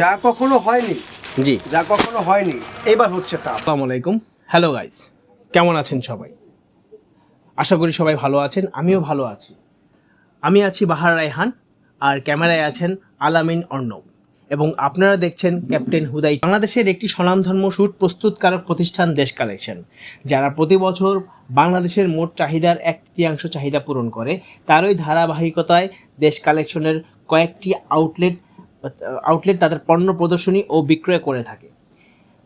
যা কখনো হয়নি, জি যা কখনো হয়নি এবার হচ্ছে তা। আসসালামু আলাইকুম, হ্যালো গাইস, কেমন আছেন সবাই? আশা করি সবাই ভালো আছেন, আমিও ভালো আছি। আমি আছি বাহার রায়হান, আর ক্যামেরায় আছেন আলামিন অর্ণব, এবং আপনারা দেখছেন ক্যাপ্টেন হুদাই। বাংলাদেশের একটি স্বনামধন্য স্যুট প্রস্তুতকারক প্রতিষ্ঠান দেশ কালেকশন, যারা প্রতি বছর বাংলাদেশের মোট চাহিদার 1/3 চাহিদা পূরণ করে। তারই ধারাবাহিকতায় দেশ কালেকশনের কয়েকটি আউটলেট তাদের পণ্য প্রদর্শনী ও বিক্রয় করে থাকে।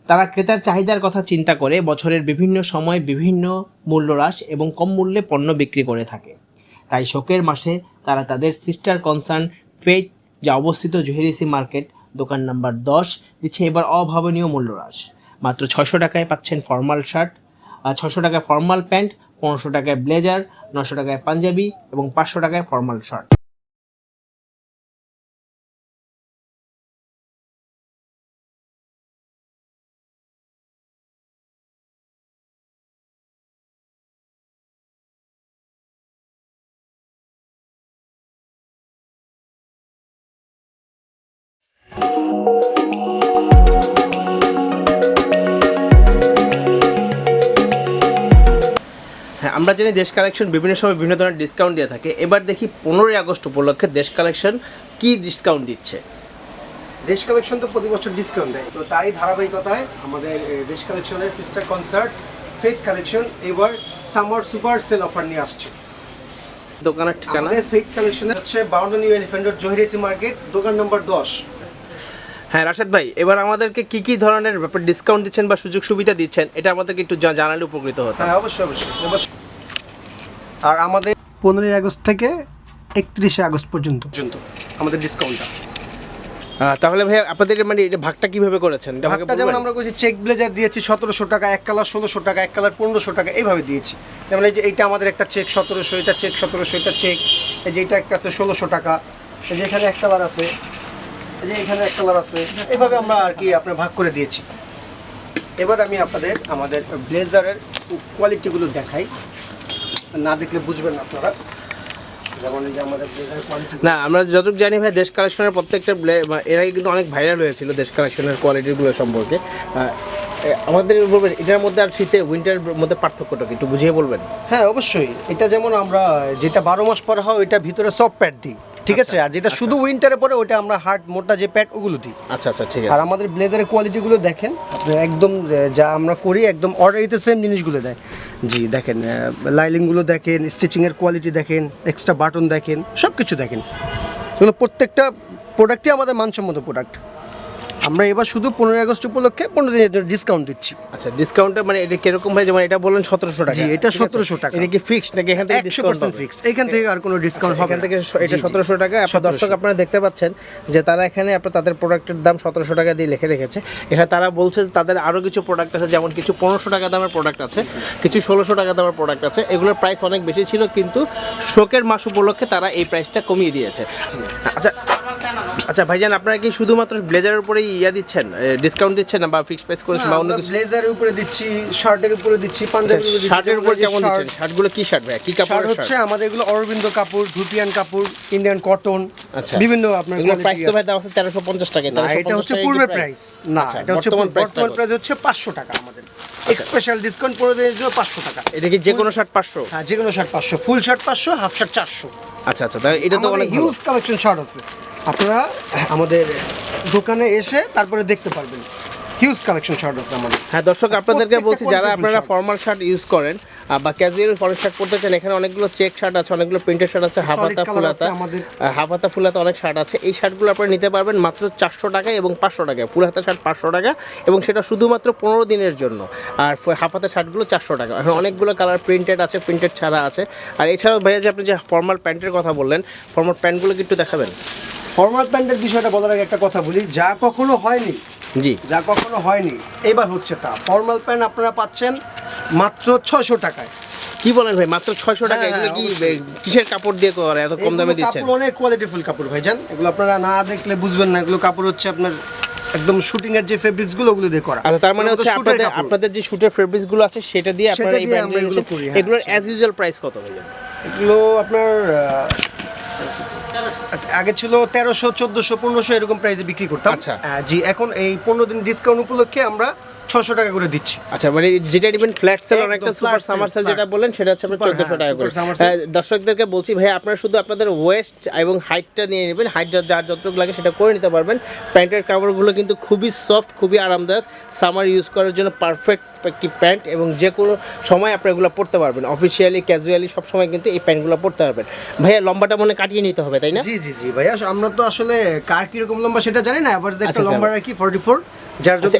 তারা ক্রেতার চাহিদার কথা চিন্তা করে বছরের বিভিন্ন সময় বিভিন্ন মূল্যহ্রাস এবং কম মূল্যে পণ্য বিক্রি করে থাকে। তাই শোকের মাসে তারা তাদের সিস্টার কনসার্ন ফেইথ, যা অবস্থিত জহিরিসি মার্কেট দোকান নাম্বার 10, দিচ্ছে এবার অভাবনীয় মূল্যহ্রাস। মাত্র 600 টাকায় পাচ্ছেন ফর্মাল শার্ট, 600 টাকায় ফর্মাল প্যান্ট, 1500 টাকায় ব্লেজার, 900 টাকায় পাঞ্জাবি এবং 500 টাকায় ফর্মাল শার্ট। হ্যাঁ, আমরা জানি দেশ কালেকশন বিভিন্ন সময় বিভিন্ন ধরনের ডিসকাউন্ট দিয়ে থাকে। এবার দেখি 15ই আগস্ট উপলক্ষে দেশ কালেকশন কি ডিসকাউন্ট দিচ্ছে। দেশ কালেকশন তো প্রতি বছর ডিসকাউন্ট দেয়, তো তারই ধারাবাহিকতায় আমাদের দেশ কালেকশনের সিস্টার কনসার্ট ফেইথ কালেকশন এবার সামার সুপার সেল অফার নিয়ে আসছে। দোকানের ঠিকানা আমাদের ফেইথ কালেকশনে হচ্ছে 52 নিউ এলিফ্যান্ট রোড জহিরিসি মার্কেট দোকান নাম্বার 10। হ্যাঁ রাশেদ ভাই, এবার আমাদেরকে কি কি ধরনের ব্যাপার ডিসকাউন্ট দিচ্ছেন বা সুযোগ সুবিধা দিচ্ছেন, এটা আমাদেরকে একটু জানালে উপকৃত হতো। হ্যাঁ অবশ্যই অবশ্যই। আর আমাদের 15ই আগস্ট থেকে 31শে আগস্ট পর্যন্ত আমাদের ডিসকাউন্টটা। তাহলে ভাই আপনাদের মানে এটা ভাগটা কিভাবে করেছেন? এটা ভাগটা যেমন আমরা করেছি, চেক ব্লেজার দিয়েছি 1700 টাকা, এক কালার 1600 টাকা, এক কালার 1500 টাকা, এইভাবে দিয়েছি। যেমন এই যে এইটা আমাদের একটা চেক 1700, এটা চেক 1700, এটা চেক, এই যে এটা একটা আছে 1600 টাকা, এই যে এখানে এক কালার আছে, এই যে এখানে এক কালার আছে, এইভাবে আমরা আর কি আপনার ভাগ করে দিয়েছি। এবার আমি আমাদের ব্লেজারের কোয়ালিটিগুলো দেখাই, না দেখলে বুঝবেন না আপনারা। যেমন এই যে আমাদের ব্লেজারের কোয়ালিটি, না আমরা যতটুকু জানি ভাই, দেশ কালেকশনের প্রত্যেকটা এর আগে কিন্তু অনেক ভাইরাল হয়েছিল দেশ কালেকশনের কোয়ালিটিগুলো সম্পর্কে। আমাদের বলবেন এটার মধ্যে আর শীতে উইন্টারের মধ্যে পার্থক্যটা কি একটু বুঝিয়ে বলবেন? হ্যাঁ অবশ্যই। এটা যেমন আমরা যেটা 12 মাস পরে হয় ওইটা ভিতরে সফট প্যাড দিই, ঠিক আছে। আর যেটা শুধু উইন্টারে পরে ওইটা আমরা হার্ড মোটা যে প্যাড ওগুলো দিই। আচ্ছা আচ্ছা ঠিক আর আছে। আমাদের ব্লেজারের কোয়ালিটিগুলো দেখেন আপনি, একদম যা আমরা করি একদম অর্ডারিতে সেম জিনিসগুলো দেয়। জি দেখেন, লাইলিংগুলো দেখেন, স্টিচিংয়ের কোয়ালিটি দেখেন, এক্সট্রা বাটন দেখেন, সব কিছু দেখেন। এগুলো প্রত্যেকটা প্রোডাক্টই আমাদের মানসম্মত প্রোডাক্ট। আমরা এবার শুধু 15ই আগস্ট উপলক্ষে 15 দিনের জন্য ডিসকাউন্ট দিচ্ছি। আচ্ছা, ডিসকাউন্টটা মানে এটা কিরকম ভাই? যেমন এটা বললেন 1700 টাকা। জি এটা 1700 টাকা। এটা কি ফিক্সড নাকি এখান থেকে ডিসকাউন্ট 100% ফিক্সড। এখান থেকে আর কোনো ডিসকাউন্ট হবে এখান না। থেকে এটা 1700 টাকা। আপনার দর্শক আপনারা দেখতে পাচ্ছেন যে তারা এখানে আপনার তাদের প্রোডাক্টের দাম 1700 টাকা দিয়ে লিখে রেখেছে। এখানে তারা বলছে যে তাদের আরও কিছু প্রোডাক্ট আছে, যেমন কিছু 1500 টাকা দামের প্রোডাক্ট আছে, কিছু 1600 টাকা দামের প্রোডাক্ট আছে। এগুলোর প্রাইস অনেক বেশি ছিল, কিন্তু শোকের মাস উপলক্ষে তারা এই প্রাইসটা কমিয়ে দিয়েছে। আচ্ছা আচ্ছা ভাইজান, আপনারা কি শুধুমাত্র ব্লেজারের উপরেই দিচ্ছেন, ডিসকাউন্ট দিচ্ছেন না বা ফিক্সড প্রাইস করেছেন বা অন্য কিছু? ব্লেজারের উপরে দিচ্ছি, শার্টের উপরে দিচ্ছি, পাঞ্জাবির উপরে দিচ্ছি। শার্টের উপর কেমন দিচ্ছেন? শার্টগুলো কি শার্ট ভাই, কি কাপড়? শার্ট হচ্ছে আমাদের এগুলো অরবিন্দ কাপড়, ধুপিয়ান কাপড়, ইন্ডিয়ান কটন, আচ্ছা বিভিন্ন আপনার এগুলো প্রাইস তো ভাই দাম আছে 1350 টাকা। না এটা হচ্ছে পূর্বের প্রাইস, না এটা হচ্ছে বর্তমান প্রাইস হচ্ছে 500 টাকা। আমাদের স্পেশাল ডিসকাউন্ট করে দেওয়ার জন্য 500 টাকা। এটা কি যে কোনো শার্ট 500? হ্যাঁ যে কোনো shirt 500, full shirt 500, half shirt 400। আচ্ছা আচ্ছা, তাহলে এটা তো অনেক হিউজ কালেকশন শার্ট আছে, আপনারা আমাদের দোকানে এসে তারপরে দেখতে পারবেন। হিউজ কালেকশন শার্ট আছে আমাদের। হ্যাঁ দর্শক আপনাদেরকে বলছি, যারা আপনারা ফর্মাল শার্ট ইউজ করেন বা ক্যাজুয়াল ফর্মাল শার্ট পরতে চান, এখানে অনেকগুলো চেক শার্ট আছে, অনেকগুলো প্রিন্টেড শার্ট আছে, হাফ হাতা ফুল হাতা অনেক শার্ট আছে। এই শার্টগুলো আপনারা নিতে পারবেন মাত্র 400 টাকায় এবং 500 টাকায়। ফুল হাতা শার্ট 500 টাকা এবং সেটা শুধুমাত্র 15 দিনের জন্য। আর হাফ হাতা শার্টগুলো 400 টাকা। এখন অনেকগুলো কালার প্রিন্টেড আছে, প্রিন্টেড ছাড়া আছে। আর এছাড়াও ভাইয়া যে আপনি যে ফর্মাল প্যান্টের কথা বললেন, ফর্মাল প্যান্টগুলো কি একটু দেখাবেন? ফর্মাল প্যান্টের বিষয়টা বলার আগে একটা কথা বলি, যা কখনো হয়নি, জি যা কখনো হয়নি এবার হচ্ছে তা। ফর্মাল প্যান্ট আপনারা পাচ্ছেন মাত্র 600 টাকায়। কি বলেন ভাই, মাত্র 600 টাকা? এগুলো কি কিসের কাপড় দিয়ে করে এত কম দামে দিচ্ছেন? কাপড় অনেক কোয়ালিটিফুল কাপড় ভাইজান, এগুলো আপনারা না দেখলে বুঝবেন না। এগুলো কাপড় হচ্ছে আপনার একদম শুটিং এর যে ফেব্রিক্স গুলো ওগুলো দিয়ে করা। আচ্ছা, তার মানে হচ্ছে আপনাদের যে শুটের ফেব্রিক্স গুলো আছে সেটা দিয়ে আপনারা এই ব্র্যান্ডগুলো করি। এগুলোর অ্যাজ ইউজুয়াল প্রাইস কত ভাই? এগুলো আপনার আগে ছিল 1300, 1400, 1500 এরকম প্রাইসে বিক্রি করতাম। আচ্ছা। জি, এখন এই 15 দিন ডিসকাউন্ট উপলক্ষে আমরা 600 টাকা করে দিচ্ছি। আচ্ছা, মানে যেটা নেবেন ফ্ল্যাট সেল, একদম অনেকটা flat super sale, summer sell flat। যেটা বললেন সেটা হচ্ছে আপনার Super, 1400 টাকা হ্যাঁ, করে। super summer sale। দর্শকদেরকে বলছি ভাই, আপনারা শুধু আপনাদের ওয়েস্ট এবং হাইটটা নিয়ে নেবেন, হাইট যার যতটুকু লাগে সেটা করে নিতে পারবেন। প্যান্টের কাভারগুলো কিন্তু খুবই সফট, খুবই আরামদায়ক, সামার ইউজ করার জন্য পারফেক্ট একটি প্যান্ট, এবং যে কোনো সময় আপনি এগুলো পরতে পারবেন, অফিসিয়ালি ক্যাজুয়ালি সব সময় কিন্তু এই প্যান্টগুলো পরতে পারবেন। ভাইয়া লম্বাটা মনে হয় কাটিয়ে নিতে হবে, তাই না? জি জি জি ভাইয়া, আমরা তো আসলে কার কিরকম লম্বা সেটা জানি না, এভারেজ একটা আচ্ছা, লম্বা আর কি 44, যার আচ্ছা,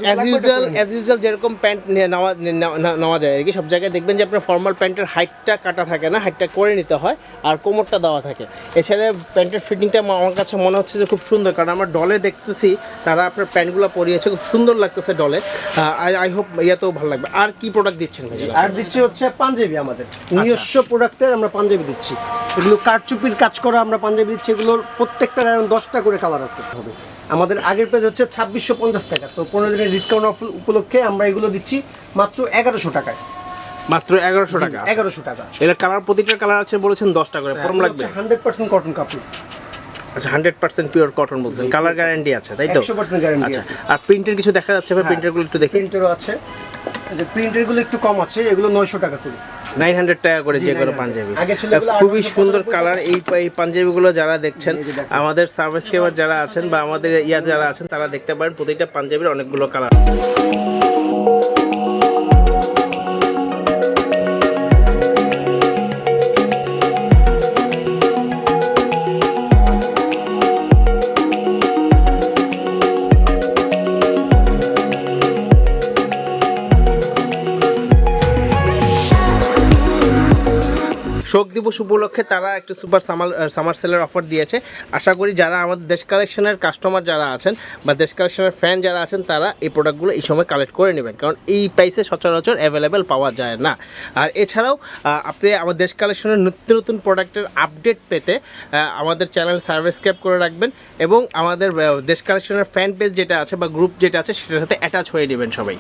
অ্যাজ ইউজুয়াল যেরকম প্যান্ট নেওয়া যায় আর কি, সব জায়গায় দেখবেন যে আপনার ফর্মাল প্যান্টের হাইটটা কাটা থাকে না, হাইটটা করে নিতে হয়, আর কোমরটা দেওয়া থাকে। এছাড়া প্যান্টের ফিটিংটা আমার কাছে মনে হচ্ছে যে খুব সুন্দর, কারণ আমার ডলে দেখতেছি তারা আপনার প্যান্টগুলো পরিয়েছে, খুব সুন্দর লাগতেছে ডলে। আই হোপ ইয়াতেও ভালো লাগবে। আর কি প্রোডাক্ট দিচ্ছেন ভাই? আর দিচ্ছি হচ্ছে পাঞ্জাবি, আমাদের নিজস্ব প্রোডাক্টের আমরা পাঞ্জাবি দিচ্ছি। এগুলো কারচুপির কাজ করা আমরা পাঞ্জাবি দিচ্ছি, এগুলোর প্রত্যেকটার এরকম 10টা করে কালার আছে হবে। আমাদের আগের প্রাইস হচ্ছে 2650 টাকা, তো 15 দিনের ডিসকাউন্ট অফার উপলক্ষে আমরা এগুলো দিচ্ছি মাত্র 1100 টাকায়। মাত্র 1100 টাকা? 1100 টাকা। এটা কালার, প্রতিটার কালার আছে বলেছেন 10টা করে, পরম লাগবে? 100% কটন কাপড়। আচ্ছা, 100% পিওর কটন বলছেন, কালার গ্যারান্টি আছে তাই তো? 100% গ্যারান্টি আচ্ছা, আছে। আর প্রিন্টের কিছু দেখা যাচ্ছে ভাই? প্রিন্টারগুলো একটু দেখি। প্রিন্টারও আছে, প্রিন্টারগুলো একটু কম আছে, এগুলো 900 টাকা করে। 900 টাকা করে জি, যে কোনো 900 পাঞ্জাবি। আগে ছিল এগুলো খুবই 850 সুন্দর করে কালার। এই পাঞ্জাবিগুলো যারা দেখছেন, এই যে দেখেন। আমাদের সাবস্ক্রাইবার যারা আছেন বা আমাদের যারা আছেন, তারা দেখতে পারেন প্রতিটা পাঞ্জাবির অনেকগুলো কালার। শোক দিবস উপলক্ষে তারা একটু সুপার সামার সেলের অফার দিয়েছে। আশা করি যারা আমাদের দেশ কালেকশনের কাস্টমার যারা আছেন বা দেশ কালেকশনের ফ্যান যারা আছেন, তারা এই প্রোডাক্টগুলো এই সময় কালেক্ট করে নেবেন, কারণ এই প্রাইসে সচরাচর অ্যাভেলেবেল পাওয়া যায় না। আর এছাড়াও আপনি আমাদের দেশ কালেকশনের নিত্য নতুন প্রোডাক্টের আপডেট পেতে আমাদের চ্যানেল সাবস্ক্রাইব করে রাখবেন, এবং আমাদের দেশ কালেকশনের ফ্যান পেজ যেটা আছে বা গ্রুপ যেটা আছে সেটার সাথে অ্যাটাচ হয়ে নেবেন সবাই।